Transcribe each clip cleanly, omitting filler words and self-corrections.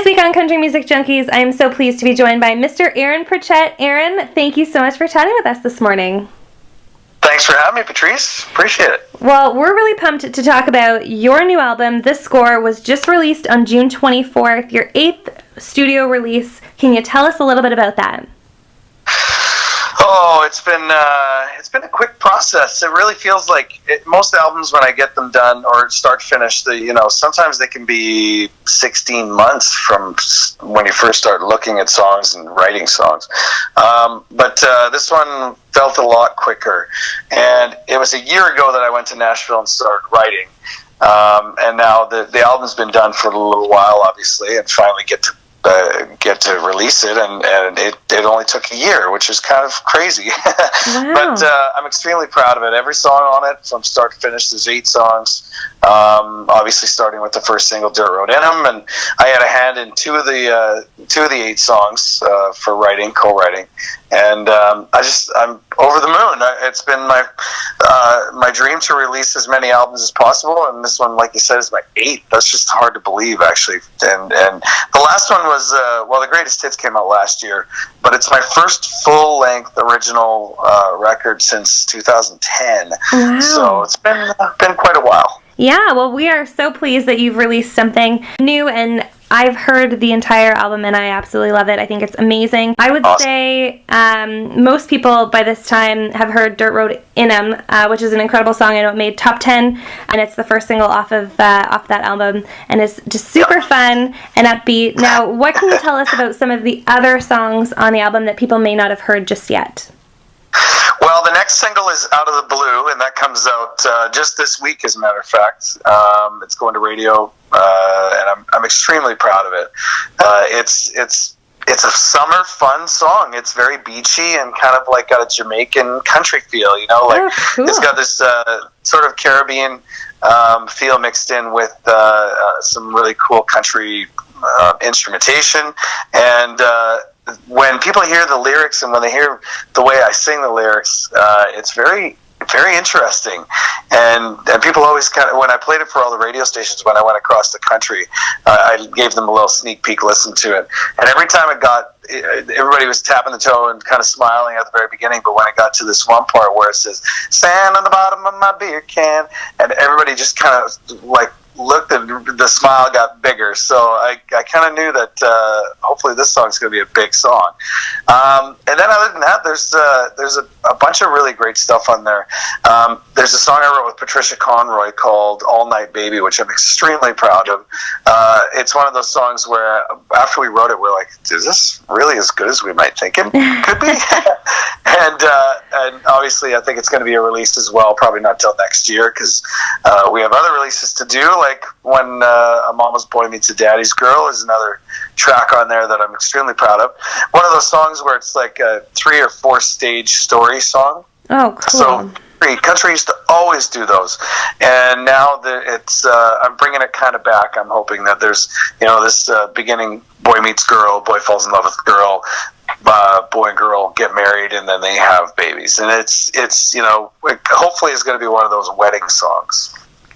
This week on Country Music Junkies, I am so pleased to be joined by Mr. Aaron Pritchett. Aaron, thank you so much for chatting with us this morning. Thanks for having me, Patrice. Appreciate it. Well, we're really pumped to talk about your new album. This Score was just released on June 24th, your 8th studio release. Can you tell us a little bit about that? Oh, it's been a quick process. It really feels like most albums, when I get them done or start to finish, sometimes they can be 16 months from when you first start looking at songs and writing songs. But this one felt a lot quicker. And it was a year ago that I went to Nashville and started writing. And now the album's been done for a little while, obviously, and finally get to release it, and it only took a year, which is kind of crazy. Wow. But I'm extremely proud of it. Every song on it, from start to finish, there's 8 songs. Obviously, starting with the first single, "Dirt Road in 'Em," and I had a hand in two of the 8 songs for co-writing, and I'm over the moon. It's been my dream to release as many albums as possible, and this one, like you said, is my 8th. That's just hard to believe, actually. And the last one was the Greatest Hits came out last year, but it's my first full-length original record since 2010. Wow. So it's been quite a while. Yeah, well, we are so pleased that you've released something new, and I've heard the entire album, and I absolutely love it. I think it's amazing. I would say most people by this time have heard "Dirt Road in 'Em," which is an incredible song. I know it made top 10, and it's the first single off that album, and it's just super fun and upbeat. Now, what can you tell us about some of the other songs on the album that people may not have heard just yet? Well, the next single is "Out of the Blue," and that comes out just this week, as a matter of fact. It's going to radio, and I'm extremely proud of it. It's a summer fun song. It's very beachy and kind of like got a Jamaican country feel, Cool. It's got this sort of Caribbean feel mixed in with some really cool country instrumentation, and when people hear the lyrics and when they hear the way I sing the lyrics, it's very, very interesting. And people always when I played it for all the radio stations when I went across the country, I gave them a little sneak peek listen to it. And every time everybody was tapping the toe and kind of smiling at the very beginning, but when it got to this one part where it says, "Sand on the bottom of my beer can," and everybody just kind of looked, and the smile got bigger. So I kind of knew that hopefully this song's going to be a big song. And then other than that, there's a bunch of really great stuff on there. There's a song I wrote with Patrice Whiffen called "All Night Baby," which I'm extremely proud of. It's one of those songs where after we wrote it, we're like, is this really as good as we might think it could be? And obviously I think it's going to be a release as well, probably not till next year, because we have other releases to do, like when A Mama's Boy Meets a Daddy's Girl is another track on there that I'm extremely proud of. One of those songs where it's like a 3 or 4 stage story song. Oh, cool. So country used to always do those, and now it's I'm bringing it kind of back. I'm hoping that there's this beginning, boy meets girl, boy falls in love with girl, boy and girl get married, and then they have babies, and it's hopefully it's going to be one of those wedding songs.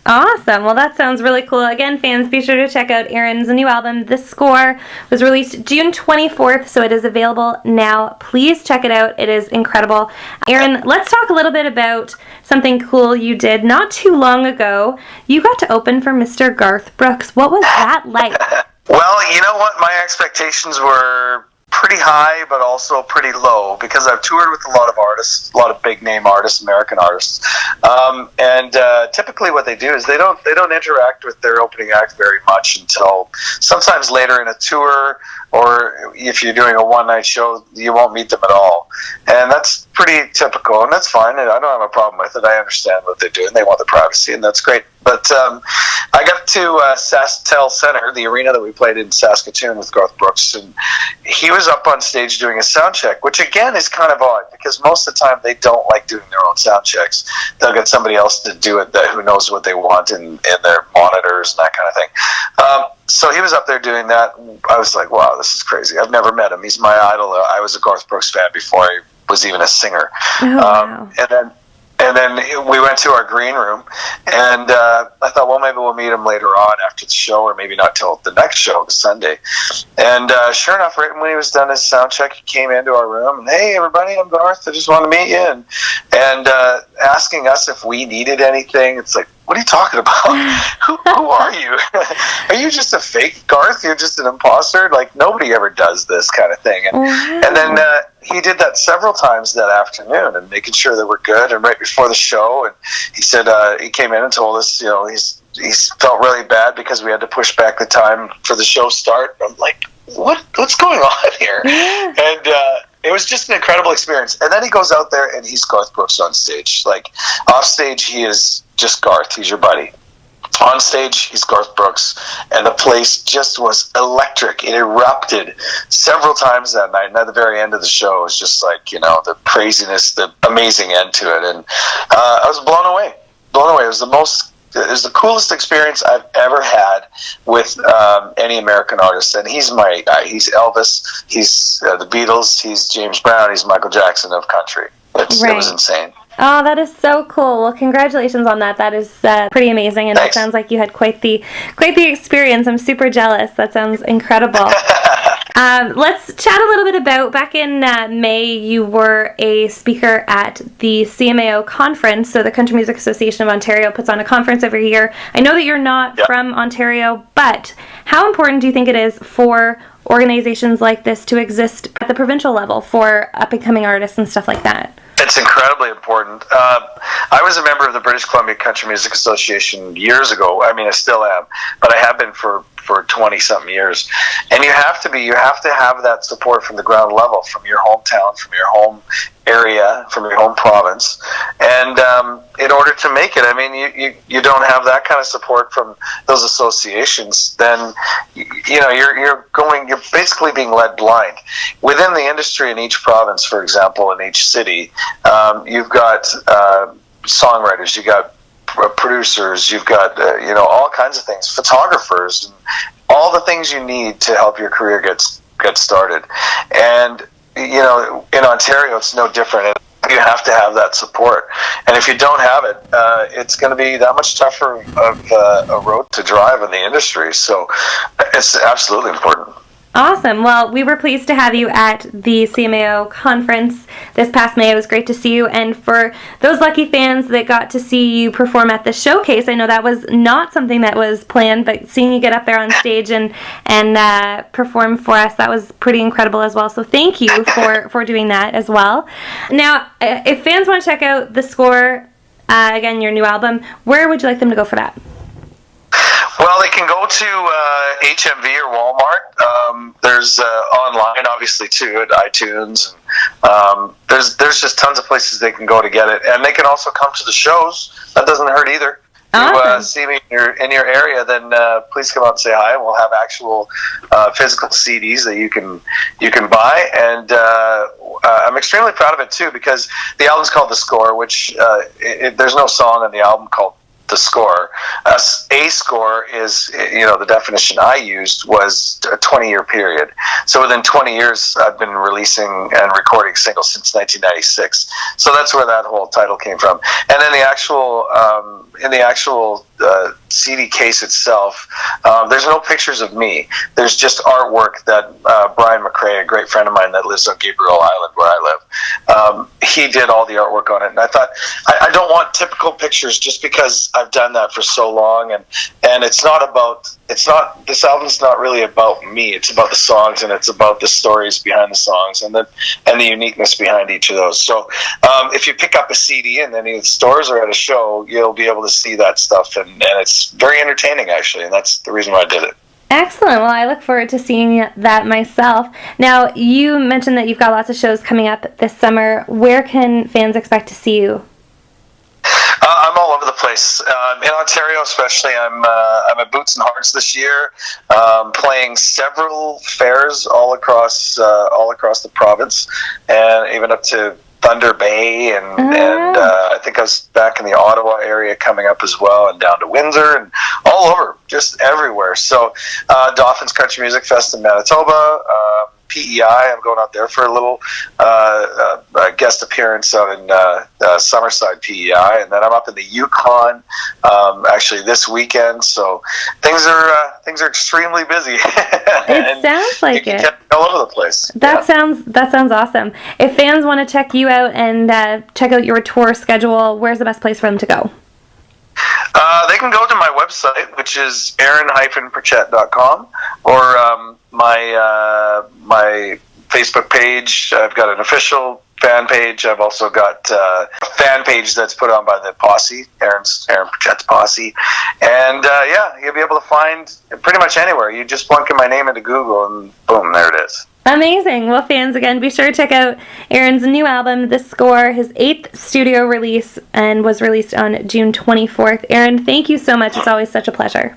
Awesome. Well, that sounds really cool. Again, fans, be sure to check out Aaron's new album. This Score was released June 24th, so it is available now. Please check it out. It is incredible. Aaron, let's talk a little bit about something cool you did not too long ago. You got to open for Mr. Garth Brooks. What was that like? Well, you know what? My expectations were pretty high, but also pretty low, because I've toured with a lot of artists, a lot of big name artists, American artists, and typically what they do is they don't interact with their opening act very much until sometimes later in a tour, or if you're doing a one-night show, you won't meet them at all, and that's pretty typical, and that's fine. And I don't have a problem with it. I understand what they're doing. They want the privacy, and that's great. But I got to SaskTel Center, the arena that we played in Saskatoon with Garth Brooks, and he was up on stage doing a sound check, which again is kind of odd, because most of the time they don't like doing their own sound checks. They'll get somebody else to do it who knows what they want in their monitors and that kind of thing. So he was up there doing that. I was like, wow, this is crazy. I've never met him. He's my idol. I was a Garth Brooks fan before I was even a singer. Oh, wow. and then we went to our green room, and I thought, well, maybe we'll meet him later on after the show, or maybe not till the next show, the Sunday. And sure enough, right when he was done his sound check, he came into our room, and, hey, everybody, I'm Garth. I just want to meet you. And asking us if we needed anything. It's like, what are you talking about? Who are you? Are you just a fake Garth? You're just an imposter? Like, nobody ever does this kind of thing. And then he did that several times that afternoon, and making sure that we're good. And right before the show, and he said he came in and told us, you know, he felt really bad because we had to push back the time for the show start. I'm like, what's going on here? And it was just an incredible experience. And then he goes out there and he's Garth Brooks on stage. Like, off stage, he is just Garth. He's your buddy. On stage, he's Garth Brooks. And the place just was electric. It erupted several times that night. And at the very end of the show, it was just like, you know, the craziness, the amazing end to it. And I was blown away. It was the coolest experience I've ever had with any American artist. And he's my guy. He's Elvis. He's the Beatles. He's James Brown. He's Michael Jackson of country. It was insane. Oh, that is so cool. Well, congratulations on that. That is pretty amazing, and Thanks. It sounds like you had quite the experience. I'm super jealous. That sounds incredible. Let's chat a little bit about, back in May, you were a speaker at the CMAO conference. So the Country Music Association of Ontario puts on a conference every year. I know that you're not from Ontario, but how important do you think it is for organizations like this to exist at the provincial level for up-and-coming artists and stuff like that? It's incredibly important. I was a member of the British Columbia Country Music Association years ago. I mean, I still am, but I have been for 20-something years. And you have to have that support from the ground level, from your hometown, from your home area, from your home province. And in order to make it, I mean, you don't have that kind of support from those associations, then you're basically being led blind. Within the industry in each province, for example, in each city, you've got songwriters, you've got producers, you've got all kinds of things, photographers, and all the things you need to help your career get started. And in Ontario, it's no different. You have to have that support, and if you don't have it, it's going to be that much tougher of a road to drive in the industry. So it's absolutely important. Awesome. Well, we were pleased to have you at the CMAO conference this past May. It was great to see you. And for those lucky fans that got to see you perform at the showcase, I know that was not something that was planned, but seeing you get up there on stage and perform for us, that was pretty incredible as well. So thank you for doing that as well. Now, if fans want to check out The Score, again, your new album, where would you like them to go for that? Well, they can go to HMV or Walmart. There's online, obviously, too, at iTunes. There's just tons of places they can go to get it, and they can also come to the shows. That doesn't hurt either. Awesome. If you see me in your area, then please come out and say hi. We'll have actual physical CDs that you can buy, and I'm extremely proud of it too, because the album's called The Score, which there's no song on the album called The Score. A score is, the definition I used was a 20-year period. So within 20 years, I've been releasing and recording singles since 1996. So that's where that whole title came from. And then in the actual CD case itself, there's no pictures of me. There's just artwork that Brian McRae, a great friend of mine that lives on Gabriel Island where I live, he did all the artwork on it. And I thought, I don't want typical pictures just because I've done that for so long. And this album's not really about me. It's about the songs, and it's about the stories behind the songs and the uniqueness behind each of those. So if you pick up a CD in any of the stores or at a show, you'll be able to see that stuff, and it's very entertaining, actually, and that's the reason why I did it. Excellent. Well, I look forward to seeing that myself. Now, you mentioned that you've got lots of shows coming up this summer. Where can fans expect to see you? I'm all over the place. In Ontario, especially, I'm at Boots and Hearts this year, playing several fairs all across the province, and even up to Thunder Bay, and I think I was back in the Ottawa area coming up as well, and down to Windsor, and all over, just everywhere. So Dauphin's Country Music Fest in Manitoba, PEI. I'm going out there for a little guest appearance out in Summerside, PEI, and then I'm up in the Yukon actually this weekend. So things are extremely busy. It sounds like it. All over the place. That sounds awesome. If fans want to check you out and check out your tour schedule, where's the best place for them to go? They can go to my website, which is aaron-pritchett.com, or my Facebook page. I've got an official fan page. I've also got a fan page that's put on by the Posse, Aaron Pritchett's Posse. And you'll be able to find pretty much anywhere. You just plunk in my name into Google and boom, there it is. Amazing. Well, fans, again, be sure to check out Aaron's new album, The Score, his 8th studio release, and was released on June 24th. Aaron, thank you so much. It's always such a pleasure.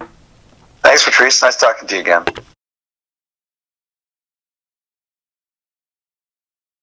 Thanks, Patrice. Nice talking to you again.